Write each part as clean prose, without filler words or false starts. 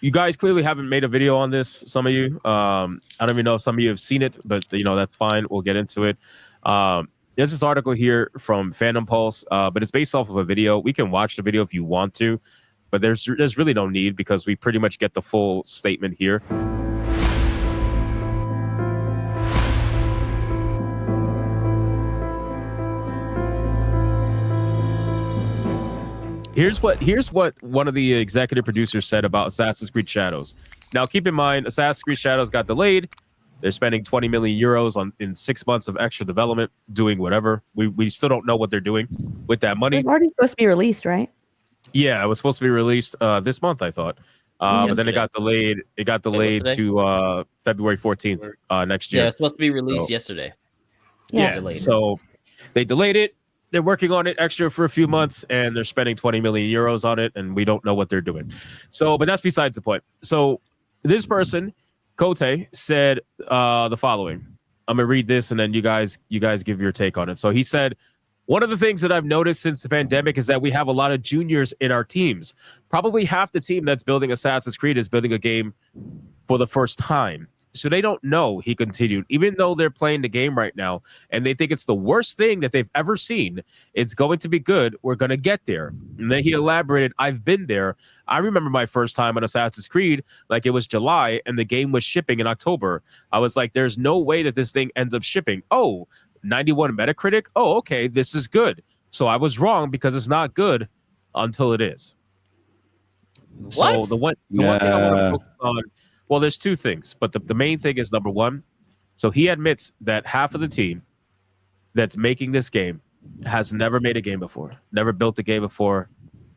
you guys clearly haven't made a video on this. Some of you, I don't even know if some of you have seen it, but that's fine. We'll get into it. There's this article here from Fandom Pulse, but it's based off of a video. We can watch the video if you want to, but there's really no need because we pretty much get the full statement here. Here's what one of the executive producers said about Assassin's Creed Shadows. Now, keep in mind, Assassin's Creed Shadows got delayed. They're spending 20 million euros in 6 months of extra development, doing whatever. We still don't know what they're doing with that money. It's already supposed to be released, right? Yeah, it was supposed to be released this month, I thought. But then it got delayed. It got delayed to February 14th next year. Yeah, it's supposed to be released yesterday. Yeah, so they delayed it. They're working on it extra for a few months, and they're spending 20 million euros on it, and we don't know what they're doing. So, but that's besides the point. So this person, Kote, said the following. I'm going to read this, and then you guys give your take on it. So he said, one of the things that I've noticed since the pandemic is that we have a lot of juniors in our teams. Probably half the team that's building Assassin's Creed is building a game for the first time. So they don't know, he continued, even though they're playing the game right now and they think it's the worst thing that they've ever seen. It's going to be good. We're going to get there. And then he elaborated, I've been there. I remember my first time on Assassin's Creed, like it was July and the game was shipping in October. I was like, there's no way that this thing ends up shipping. Oh, 91 Metacritic. Oh, okay. This is good. So I was wrong because it's not good until it is. What? So the one thing I want to focus on, well, there's two things, but the main thing is number one. So he admits that half of the team that's making this game has never made a game before, never built a game before.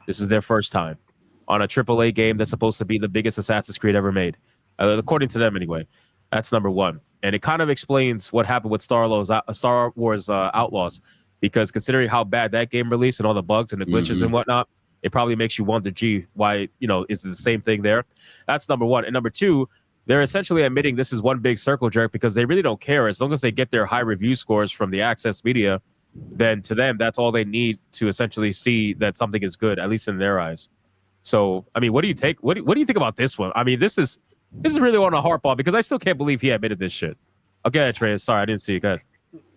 This is their first time on a AAA game that's supposed to be the biggest Assassin's Creed ever made, according to them anyway. That's number one. And it kind of explains what happened with Star Wars Outlaws, because considering how bad that game released and all the bugs and the glitches and whatnot, it probably makes you wonder, gee, why, is it the same thing there? That's number one. And number two, they're essentially admitting this is one big circle jerk because they really don't care. As long as they get their high review scores from the Access Media, then to them, that's all they need to essentially see that something is good, at least in their eyes. So, I mean, what do you think about this one? I mean, this is really one to harp on because I still can't believe he admitted this shit. Okay, Trey, sorry, I didn't see you. Go ahead.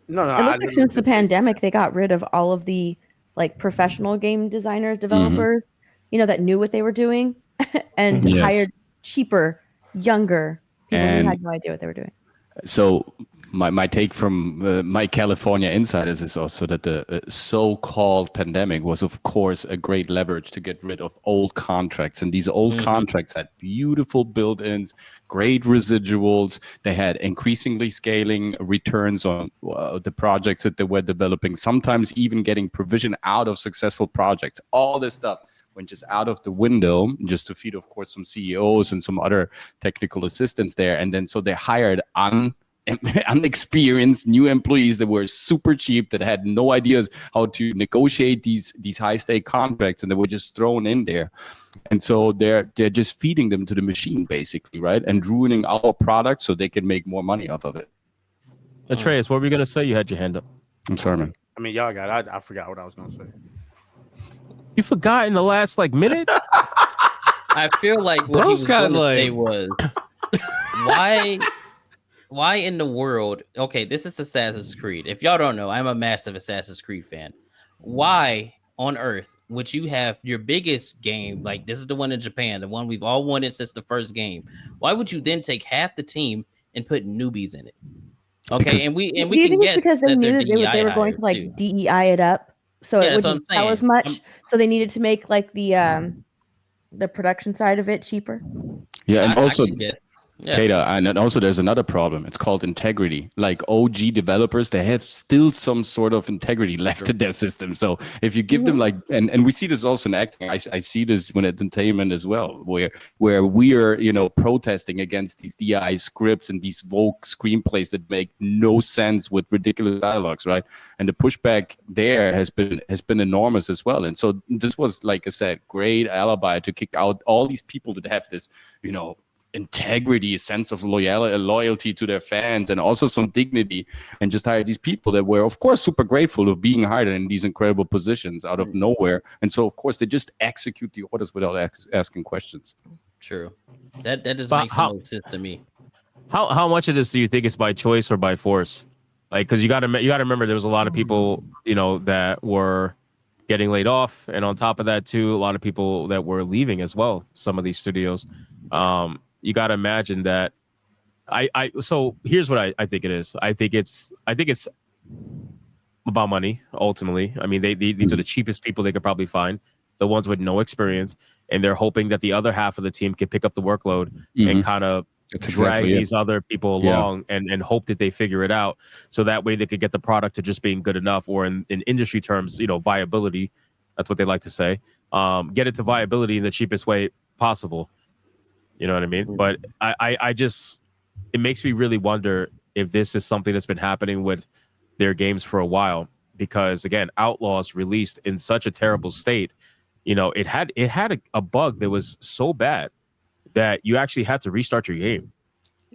No. It looks like since the pandemic, they got rid of all of the professional game designers, developers, that knew what they were doing and hired cheaper, younger people who had no idea what they were doing. So my take from my California insiders is also that the so-called pandemic was, of course, a great leverage to get rid of old contracts. And these old contracts had beautiful build-ins, great residuals. They had increasingly scaling returns on the projects that they were developing, sometimes even getting provision out of successful projects. All this stuff went just out of the window just to feed, of course, some CEOs and some other technical assistants there. And then so they hired unexperienced new employees that were super cheap, that had no ideas how to negotiate these high-stake contracts, and they were just thrown in there. And so they're just feeding them to the machine, basically, right? And ruining our product so they can make more money off of it. Atreus, what were you going to say? You had your hand up. I'm sorry, man. I mean, y'all got it. I forgot what I was going to say. You forgot in the last minute? I feel like what he was going to say was, why in the world? Okay, this is Assassin's Creed. If y'all don't know, I'm a massive Assassin's Creed fan. Why on earth would you have your biggest game, like this is the one in Japan, the one we've all wanted since the first game? Why would you then take half the team and put newbies in it? Okay, because, and we can guess because they knew that they were going to DEI it up, so it wouldn't sell as much. So they needed to make the production side of it cheaper. Yeah, and also. Kata, and also there's another problem. It's called integrity. Like OG developers, they have still some sort of integrity left in their system. So if you give them and we see this also in acting. I see this in entertainment as well, where we are, protesting against these DI scripts and these woke screenplays that make no sense with ridiculous dialogues, right? And the pushback there has been enormous as well. And so this was, like I said, great alibi to kick out all these people that have this, integrity, a sense of loyalty to their fans, and also some dignity, and just hire these people that were, of course, super grateful of being hired in these incredible positions out of nowhere. And so, of course, they just execute the orders without asking questions. True. That just makes no sense to me. How much of this do you think is by choice or by force? Like, because you got to remember there was a lot of people, that were getting laid off, and on top of that too, a lot of people that were leaving as well. Some of these studios, you got to imagine that. So here's what I think it is. I think it's about money ultimately. I mean, these are the cheapest people they could probably find, the ones with no experience, and they're hoping that the other half of the team can pick up the workload and kind of drag these other people along and hope that they figure it out, so that way they could get the product to just being good enough, or in industry terms, viability. That's what they like to say. Get it to viability in the cheapest way possible. You know what I mean? But I just, it makes me really wonder if this is something that's been happening with their games for a while, because again, Outlaws released in such a terrible state. It had a bug that was so bad that you actually had to restart your game.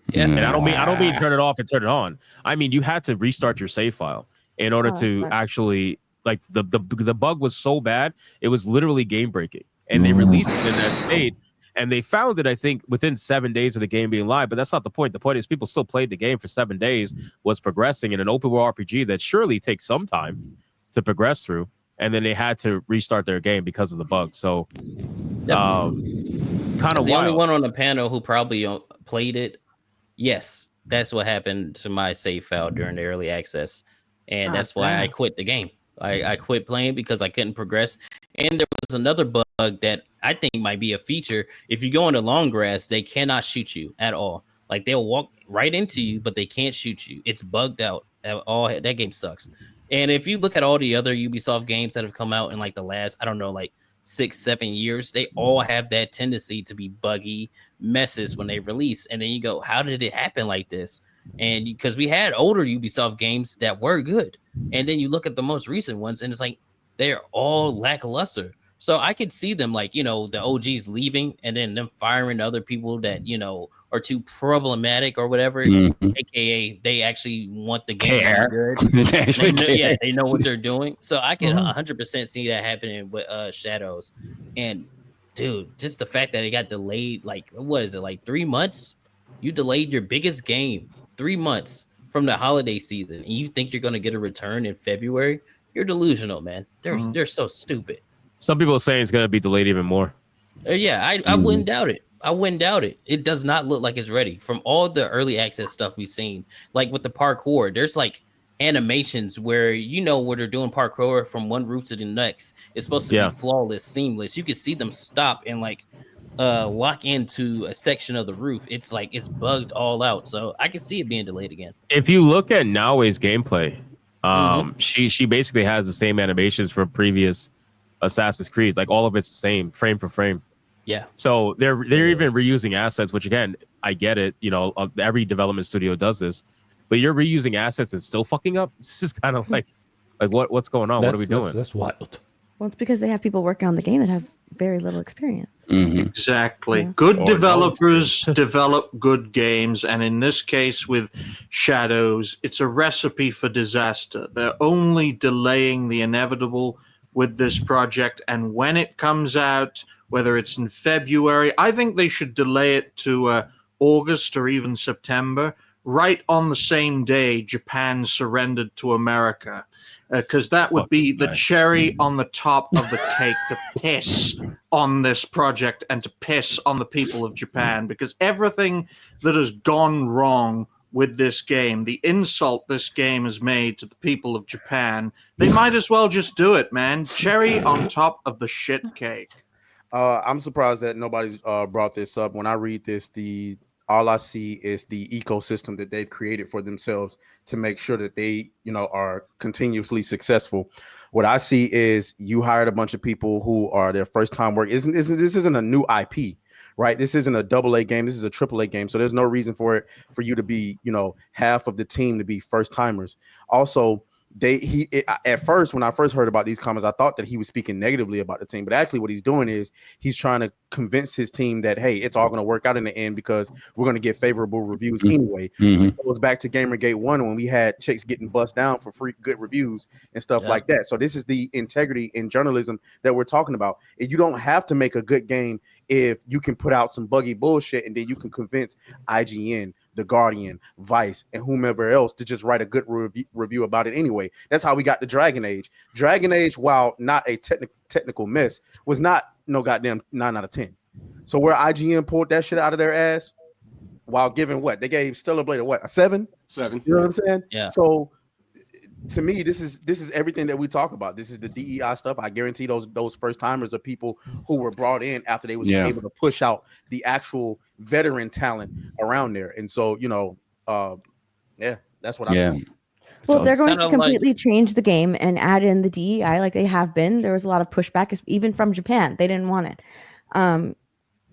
Yeah. And I don't mean turn it off and turn it on. I mean, you had to restart your save file in order to actually, like, the bug was so bad, it was literally game breaking. And they released it in that state, and they found it, I think, within 7 days of the game being live. But that's not the point. The point is people still played the game for 7 days, was progressing in an open world RPG that surely takes some time to progress through. And then they had to restart their game because of the bug. So, kind of the only one on the panel who probably played it. Yes, that's what happened to my save file during the early access, and that's why I quit the game. I quit playing because I couldn't progress. And there was another bug that I think might be a feature. If you go into long grass, they cannot shoot you at all. Like, they'll walk right into you, but they can't shoot you. It's bugged out. That game sucks. And if you look at all the other Ubisoft games that have come out in like the last, 6-7 years, they all have that tendency to be buggy messes when they release. And then you go, how did it happen like this? And because we had older Ubisoft games that were good, and then you look at the most recent ones and it's like they're all lackluster. So I could see them, like, the OGs leaving and then them firing other people that, are too problematic or whatever, aka they actually want the game to be good. They know what they're doing. So I can 100% see that happening with Shadows. And dude, just the fact that it got delayed, like, what is it, like 3 months? You delayed your biggest game 3 months from the holiday season, and you think you're going to get a return in February? You're delusional, man. They're so stupid. Some people are saying it's going to be delayed even more. I wouldn't doubt it. I wouldn't doubt it. It does not look like it's ready. From all the early access stuff we've seen, like with the parkour, there's like animations where where they're doing parkour from one roof to the next. It's supposed to be flawless, seamless. You can see them stop and like lock into a section of the roof. It's like it's bugged all out. So I can see it being delayed again. If you look at Naoe's gameplay, she basically has the same animations from previous Assassin's Creed. Like, all of it's the same, frame for frame. Yeah. So they're even reusing assets, which, again, I get it. Every development studio does this, but you're reusing assets and still fucking up. It's just kind of like what's going on? What are we doing? That's wild. Well, it's because they have people working on the game that have very little experience. Exactly. Yeah. Good developers develop good games, and in this case with Shadows, it's a recipe for disaster. They're only delaying the inevitable with this project, and when it comes out, whether it's in February, I think they should delay it to August or even September, right on the same day Japan surrendered to America, because that would be the cherry on the top of the cake to piss on this project and to piss on the people of Japan, because everything that has gone wrong with this game, the insult this game has made to the people of Japan, they might as well just do it, man. Cherry on top of the shit cake. I'm surprised that nobody's brought this up. When I read this, all I see is the ecosystem that they've created for themselves to make sure that they, are continuously successful. What I see is you hired a bunch of people who are their first time work. This isn't a new IP, right? This isn't a AA game. This is a AAA game. So there's no reason for you to be, half of the team to be first timers. Also, at first, when I first heard about these comments, I thought that he was speaking negatively about the team, but actually what he's doing is he's trying to convince his team that, hey, it's all going to work out in the end because we're going to get favorable reviews anyway. It goes back to Gamergate 1 when we had chicks getting bust down for free good reviews and stuff like that. So this is the integrity in journalism that we're talking about. You don't have to make a good game if you can put out some buggy bullshit and then you can convince IGN, The Guardian, Vice, and whomever else to just write a good review about it anyway. That's how we got to Dragon Age. Dragon Age, while not a technical mess, was not no goddamn 9 out of 10. So where IGN pulled that shit out of their ass while giving what? They gave Stellar Blade a 7? 7. You know what I'm saying? Yeah. So to me, this is everything that we talk about. This is the DEI stuff. I guarantee those first timers are people who were brought in after they was able to push out the actual veteran talent around there. And so, that's what I think. Well, if they're going to completely change the game and add in the DEI like they have been, there was a lot of pushback, even from Japan. They didn't want it.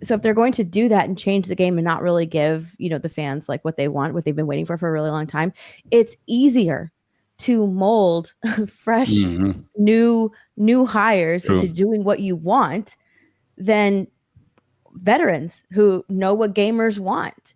So if they're going to do that and change the game and not really give, the fans like what they want, what they've been waiting for a really long time, it's easier to mold fresh, new hires into doing what you want than veterans who know what gamers want.